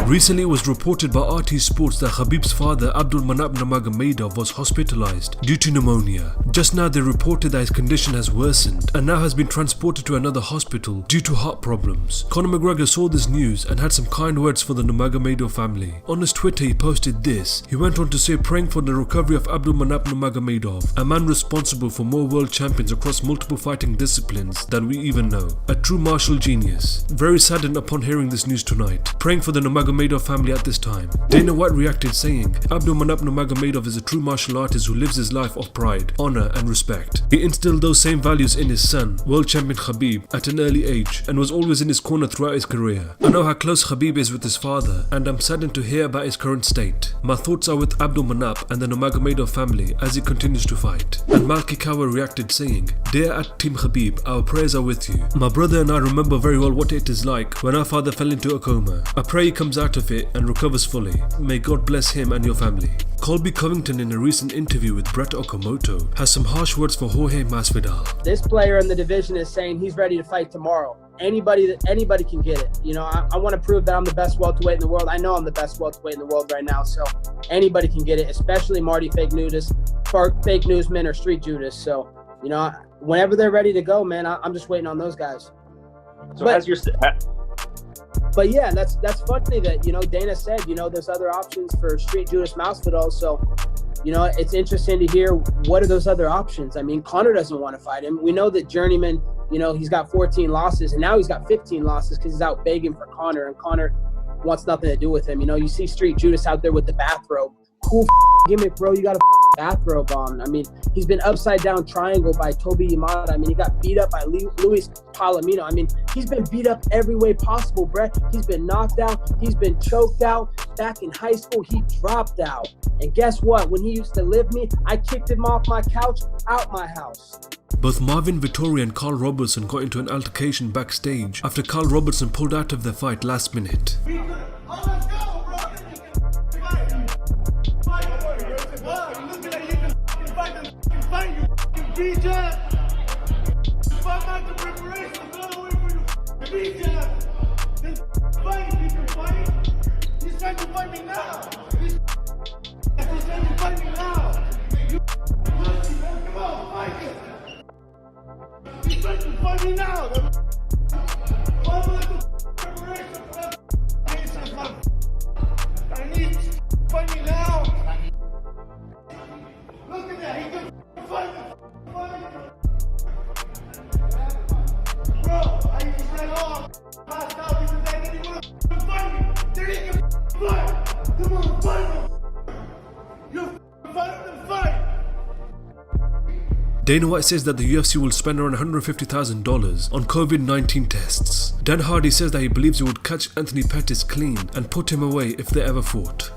Recently, it was reported by RT Sports that Khabib's father, Abdulmanap Nurmagomedov, was hospitalized due to pneumonia. Just now, they reported that his condition has worsened and now has been transported to another hospital due to heart problems. Conor McGregor saw this news and had some kind words for the Nurmagomedov family. On his Twitter, he posted this. He went on to say, praying for the recovery of Abdulmanap Nurmagomedov, a man responsible for more world champions across multiple fighting disciplines than we even know. A true martial genius. Very saddened upon hearing this news tonight. Praying for the Nurmagomedov family at this time. Dana White reacted saying, Abdulmanap Nurmagomedov is a true martial artist who lives his life of pride, honor and respect. He instilled those same values in his son, world champion Khabib, at an early age and was always in his corner throughout his career. I know how close Khabib is with his father and I'm saddened to hear about his current state. My thoughts are with Abdulmanap and the Nurmagomedov family as he continues to fight. And Malki Kawa reacted saying, Dear at Team Khabib, our prayers are with you. My brother and I remember very well what it is like when our father fell into a coma. I pray he comes out of it and recovers fully. May God bless him and your family. Colby Covington, in a recent interview with Brett Okamoto, has some harsh words for Jorge Masvidal. This player in the division is saying he's ready to fight tomorrow. Anybody can get it. You know, I want to prove that I'm the best welterweight in the world. I know I'm the best welterweight in the world right now. So anybody can get it, especially Marty Fake Newsman or Street Judas. So, you know, whenever they're ready to go, man, I'm just waiting on those guys. So as you're... But yeah, that's funny that, you know, Dana said, you know, there's other options for Street Judas Masvidal. So, you know, it's interesting to hear what are those other options. I mean, Conor doesn't want to fight him. We know that Journeyman, you know, he's got 14 losses and now he's got 15 losses because he's out begging for Conor, and Conor wants nothing to do with him. You know, you see Street Judas out there with the bathrobe. Cool gimmick, bro. You got a bathrobe on. I mean, he's been upside down triangle by Toby Yamada. I mean, he got beat up by Luis Palomino. I mean, he's been beat up every way possible, Brett. He's been knocked out. He's been choked out. Back in high school, he dropped out. And guess what? When he used to live me, I kicked him off my couch, out my house. Both Marvin Vettori and Carl Robertson got into an altercation backstage after Carl Robertson pulled out of the fight last minute. Dana White says that the UFC will spend around $150,000 on COVID-19 tests. Dan Hardy says that he believes he would catch Anthony Pettis clean and put him away if they ever fought.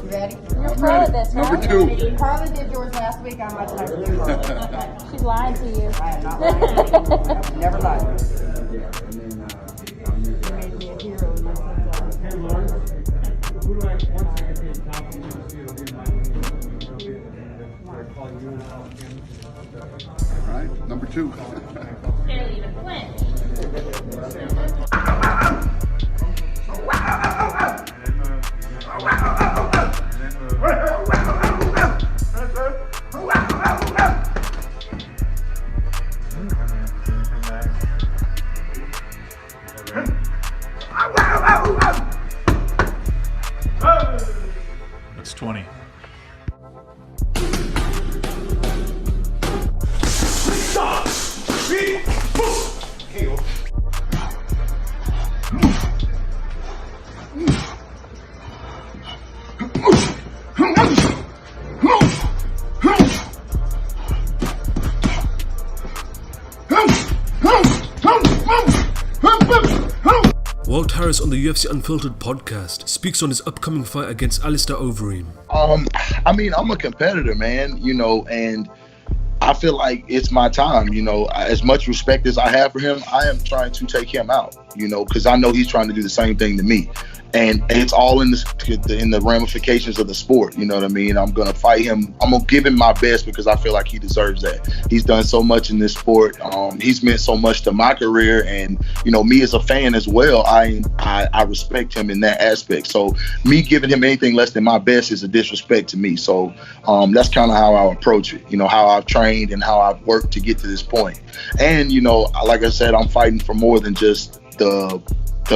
You ready? You're pro at this, Number 2. Carla did yours last week. I'm not trying to do yours. She's lying to you. I am not lying. Never lied. You made me a hero in this time. Hey, Lauren, who do I, once I get the confidence to call you and call him? All right, number 2. Barely even flinch. That's 20. Walt Harris on the UFC Unfiltered podcast speaks on his upcoming fight against Alistair Overeem. I mean, I'm a competitor, man, you know, and I feel like it's my time, you know. As much respect as I have for him, I am trying to take him out, you know, because I know he's trying to do the same thing to me. And it's all in the ramifications of the sport. You know what I mean? I'm gonna fight him. I'm gonna give him my best because I feel like he deserves that. He's done so much in this sport. He's meant so much to my career, and me as a fan as well. I respect him in that aspect. So me giving him anything less than my best is a disrespect to me. So that's kind of how I approach it. How I've trained and how I've worked to get to this point. And like I said, I'm fighting for more than just the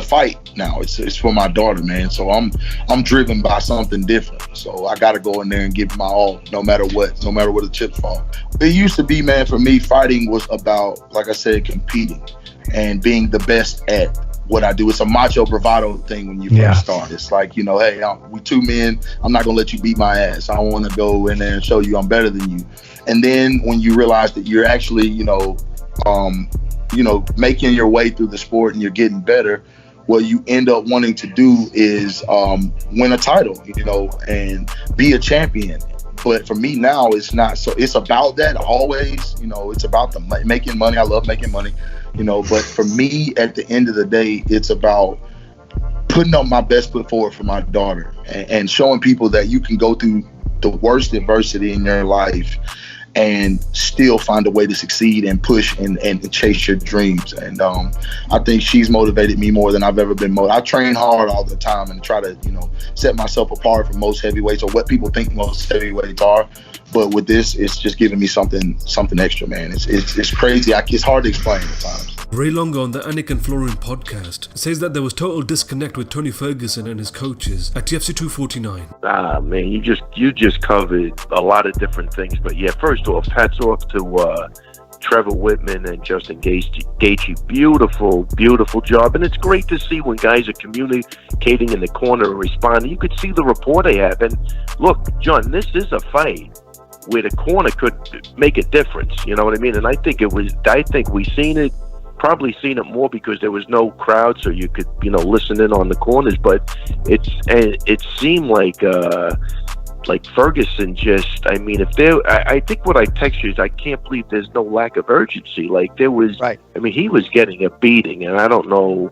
fight now. It's for my daughter, man. So I'm driven by something different. So I got to go in there and give my all, no matter what the chips fall. It used to be, man, for me, fighting was about, like I said, competing and being the best at what I do. It's a macho bravado thing when you first start. It's like, hey, we two men. I'm not gonna let you beat my ass. I want to go in there and show you I'm better than you. And then when you realize that you're actually, making your way through the sport and you're getting better, what you end up wanting to do is win a title, and be a champion. But for me now, it's not. So it's about that always. It's about the making money. I love making money, But for me, at the end of the day, it's about putting up my best foot forward for my daughter and showing people that you can go through the worst adversity in your life and still find a way to succeed and push and chase your dreams. And I think she's motivated me more than I've ever been motivated. I train hard all the time and try to, set myself apart from most heavyweights or what people think most heavyweights are. But with this, it's just giving me something extra, man. It's crazy. It's hard to explain at times. Ray Longa on the Anik and Florin podcast says that there was total disconnect with Tony Ferguson and his coaches at TFC 249. Man, you just covered a lot of different things. But yeah, first off, hats off to Trevor Whitman and Justin Gaethje. Beautiful, beautiful job. And it's great to see when guys are communicating in the corner and responding. You could see the rapport they have. And look, John, this is a fight where the corner could make a difference. You know what I mean? And I think we probably seen it more because there was no crowd, so you could, listen in on the corners. But it seemed like Ferguson just, I think what I text you is I can't believe there's no lack of urgency. Like there was, right. He was getting a beating, and I don't know,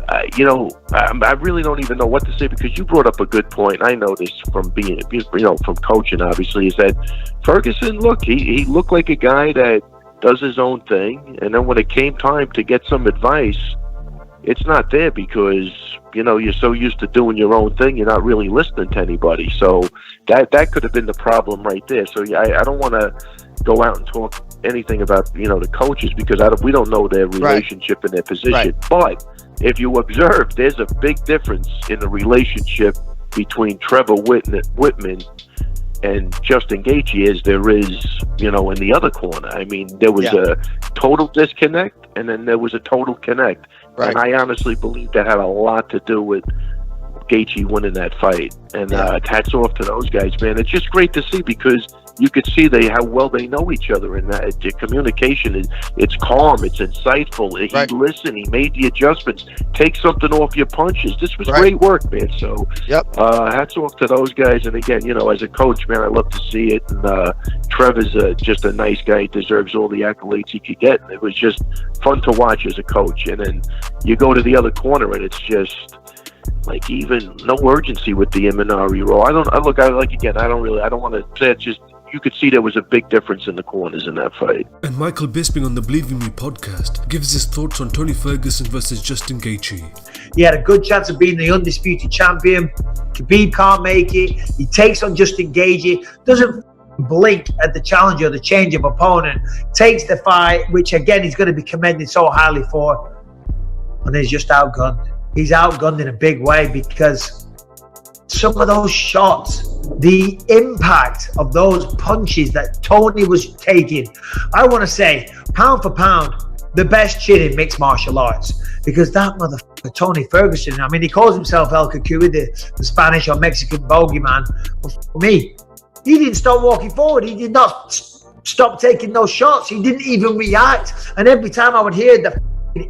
I really don't even know what to say, because you brought up a good point. I know this from being, from coaching, obviously, is that Ferguson, look, he looked like a guy that does his own thing, and then when it came time to get some advice, it's not there because you're so used to doing your own thing, you're not really listening to anybody. So that could have been the problem right there. So I don't want to go out and talk anything about the coaches, because we don't know their relationship and their position. Right. But if you observe, there's a big difference in the relationship between Trevor Whitman and Justin Gaethje as there is, in the other corner. There was a total disconnect, and then there was a total connect. Right. And I honestly believe that had a lot to do with Gaethje winning that fight. And hats off to those guys, man. It's just great to see, because you could see how well they know each other, and that the communication it's calm, it's insightful. He listened, he made the adjustments, take something off your punches. This was great work, man. So hats off to those guys. And again, as a coach, man, I love to see it. And Trevor's just a nice guy. He deserves all the accolades he could get. And it was just fun to watch as a coach. And then you go to the other corner, and it's just like even no urgency with the Imanari role. I don't want to say it, just you could see there was a big difference in the corners in that fight. And Michael Bisping on the Believe in Me podcast gives his thoughts on Tony Ferguson versus Justin Gaethje. He had a good chance of being the undisputed champion. Khabib can't make it. He takes on Justin Gaethje, doesn't blink at the challenge or the change of opponent, takes the fight, which again he's going to be commended so highly for, and he's just outgunned. He's outgunned in a big way, because some of those shots, the impact of those punches that Tony was taking, I want to say, pound for pound, the best chin in mixed martial arts. Because that motherfucker, Tony Ferguson, he calls himself El Cucuy, the Spanish or Mexican bogeyman. But for me, he didn't stop walking forward. He did not stop taking those shots. He didn't even react. And every time I would hear the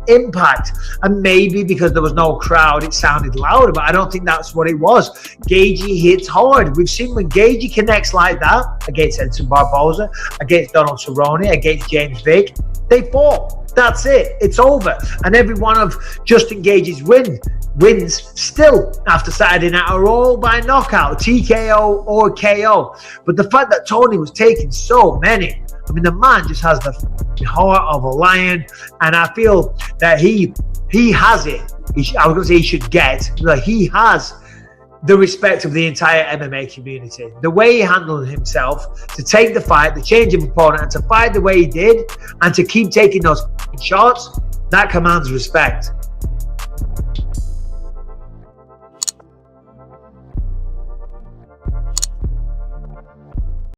impact. And maybe because there was no crowd, it sounded louder, but I don't think that's what it was. Gaethje hits hard. We've seen when Gaethje connects like that against Edson Barboza, against Donald Cerrone, against James Vick, they fall. That's it. It's over. And every one of Justin Gaethje's wins still after Saturday night are all by knockout, TKO or KO. But the fact that Tony was taking so many, I mean, the man just has the heart of a lion, and I feel that he has it. I was going to say he should get, but he has the respect of the entire MMA community. The way he handled himself to take the fight, the change of opponent, and to fight the way he did, and to keep taking those shots, that commands respect.